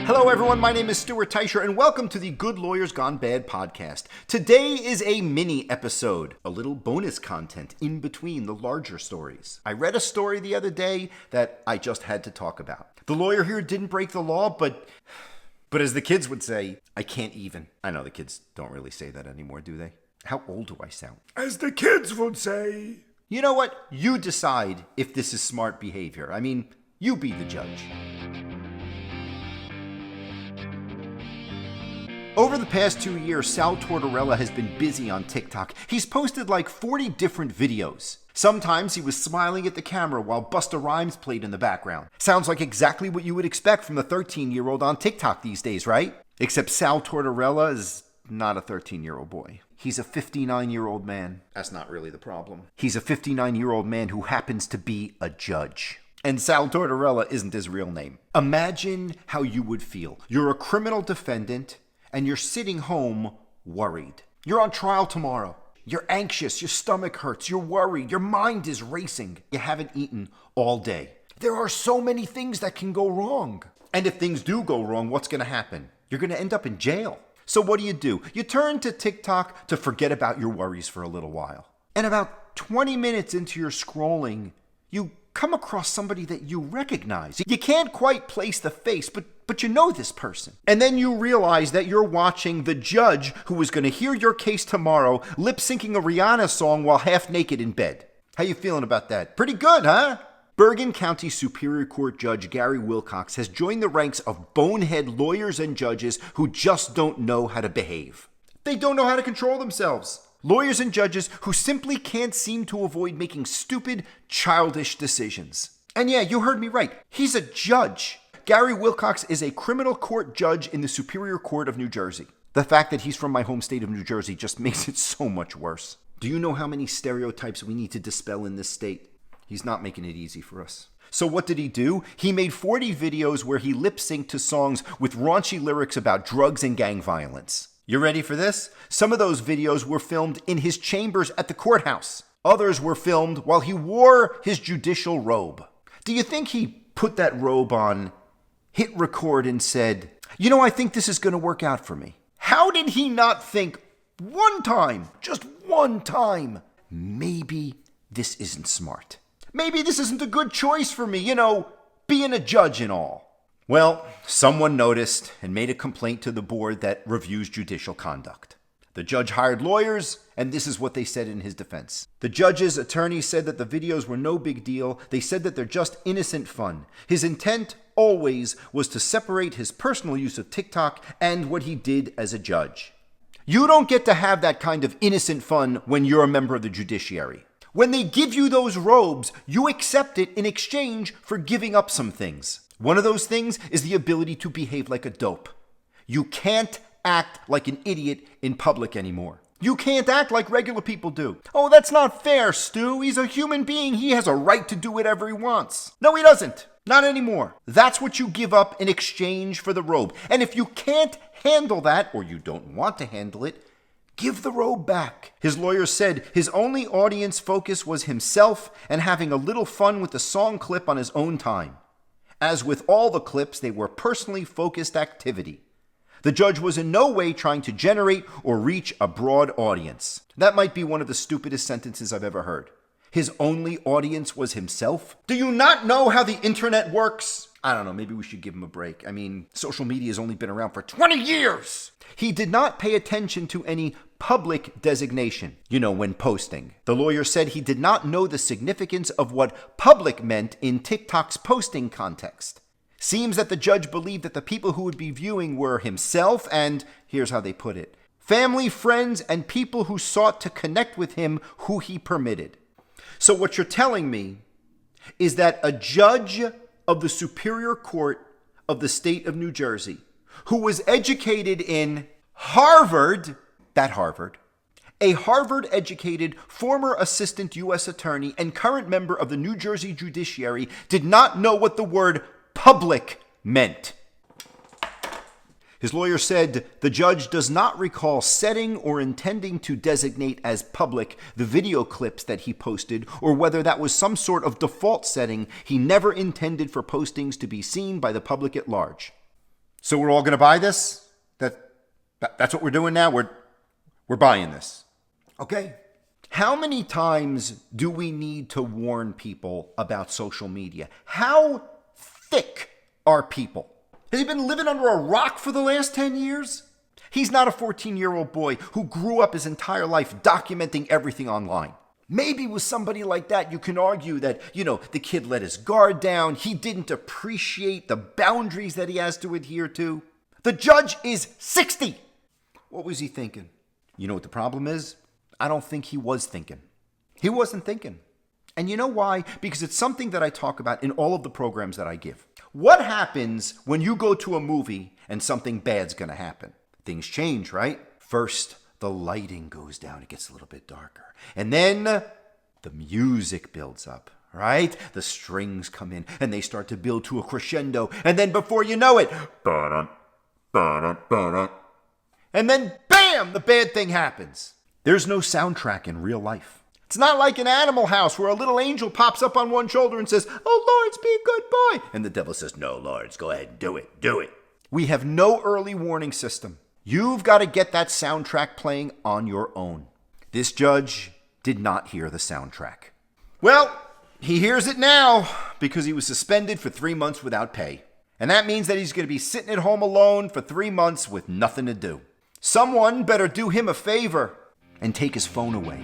Hello everyone, my name is Stuart Teicher and welcome to the Good Lawyers Gone Bad podcast. Today is a mini episode, a little bonus content in between the larger stories. I read a story the other day that I just had to talk about. The lawyer here didn't break the law, but as the kids would say, I can't even. I know the kids don't really say that anymore, do they? How old do I sound? As the kids would say. You know what? You decide if this is smart behavior. I mean, you be the judge. Over the past 2 years, Sal Tortorella has been busy on TikTok. He's posted like 40 different videos. Sometimes he was smiling at the camera while Busta Rhymes played in the background. Sounds like exactly what you would expect from the 13-year-old on TikTok these days, right? Except Sal Tortorella is not a 13-year-old boy. He's a 59-year-old man. That's not really the problem. He's a 59-year-old man who happens to be a judge. And Sal Tortorella isn't his real name. Imagine how you would feel. You're a criminal defendant and you're sitting home worried. You're on trial tomorrow. You're anxious, your stomach hurts, you're worried, your mind is racing. You haven't eaten all day. There are so many things that can go wrong. And if things do go wrong, what's going to happen? You're going to end up in jail. So what do? You turn to TikTok to forget about your worries for a little while. And about 20 minutes into your scrolling, you come across somebody that you recognize. You can't quite place the face, but you know this person. And then you realize that you're watching the judge who is going to hear your case tomorrow lip-syncing a Rihanna song while half naked in bed. How you feeling about that? Pretty good, huh? Bergen County Superior Court Judge Gary Wilcox has joined the ranks of bonehead lawyers and judges who just don't know how to behave. They don't know how to control themselves. Lawyers and judges who simply can't seem to avoid making stupid, childish decisions. And yeah, you heard me right. He's a judge. Gary Wilcox is a criminal court judge in the Superior Court of New Jersey. The fact that he's from my home state of New Jersey just makes it so much worse. Do you know how many stereotypes we need to dispel in this state? He's not making it easy for us. So what did he do? He made 40 videos where he lip-synced to songs with raunchy lyrics about drugs and gang violence. You ready for this? Some of those videos were filmed in his chambers at the courthouse. Others were filmed while he wore his judicial robe. Do you think he put that robe on, hit record, and said, I think this is going to work out for me? How did he not think one time, just one time, maybe this isn't smart? Maybe this isn't a good choice for me, being a judge and all. Well, someone noticed and made a complaint to the board that reviews judicial conduct. The judge hired lawyers, and this is what they said in his defense. The judge's attorney said that the videos were no big deal. They said that they're just innocent fun. His intent always was to separate his personal use of TikTok and what he did as a judge. You don't get to have that kind of innocent fun when you're a member of the judiciary. When they give you those robes, you accept it in exchange for giving up some things. One of those things is the ability to behave like a dope. You can't act like an idiot in public anymore. You can't act like regular people do. Oh, that's not fair, Stu. He's a human being. He has a right to do whatever he wants. No, he doesn't. Not anymore. That's what you give up in exchange for the robe. And if you can't handle that, or you don't want to handle it, give the robe back. His lawyer said his only audience focus was himself and having a little fun with the song clip on his own time. As with all the clips, they were personally focused activity. The judge was in no way trying to generate or reach a broad audience. That might be one of the stupidest sentences I've ever heard. His only audience was himself? Do you not know how the internet works? I don't know, maybe we should give him a break. I mean, social media has only been around for 20 years. He did not pay attention to any public designation, when posting. The lawyer said he did not know the significance of what public meant in TikTok's posting context. Seems that the judge believed that the people who would be viewing were himself and, here's how they put it, family, friends, and people who sought to connect with him who he permitted. So what you're telling me is that a judge of the Superior Court of the state of New Jersey, who was educated in Harvard, a Harvard-educated former assistant U.S. attorney and current member of the New Jersey judiciary, did not know what the word public meant. His lawyer said the judge does not recall setting or intending to designate as public the video clips that he posted, or whether that was some sort of default setting he never intended for postings to be seen by the public at large. So we're all going to buy this? That's what we're doing now? We're buying this. Okay. How many times do we need to warn people about social media? How thick are people? Has he been living under a rock for the last 10 years? He's not a 14-year-old boy who grew up his entire life documenting everything online. Maybe with somebody like that, you can argue that, the kid let his guard down. He didn't appreciate the boundaries that he has to adhere to. The judge is 60. What was he thinking? You know what the problem is? I don't think he was thinking. He wasn't thinking. And you know why? Because it's something that I talk about in all of the programs that I give. What happens when you go to a movie and something bad's going to happen? Things change, right? First, the lighting goes down. It gets a little bit darker. And then the music builds up, right? The strings come in and they start to build to a crescendo. And then before you know it, and then bam, the bad thing happens. There's no soundtrack in real life. It's not like an Animal House where a little angel pops up on one shoulder and says, "Oh, Lawrence, be a good boy." And the devil says, "No, Lawrence, go ahead and do it. We have no early warning system. You've got to get that soundtrack playing on your own. This judge did not hear the soundtrack. Well, he hears it now because he was suspended for 3 months without pay. And that means that he's going to be sitting at home alone for 3 months with nothing to do. Someone better do him a favor and take his phone away.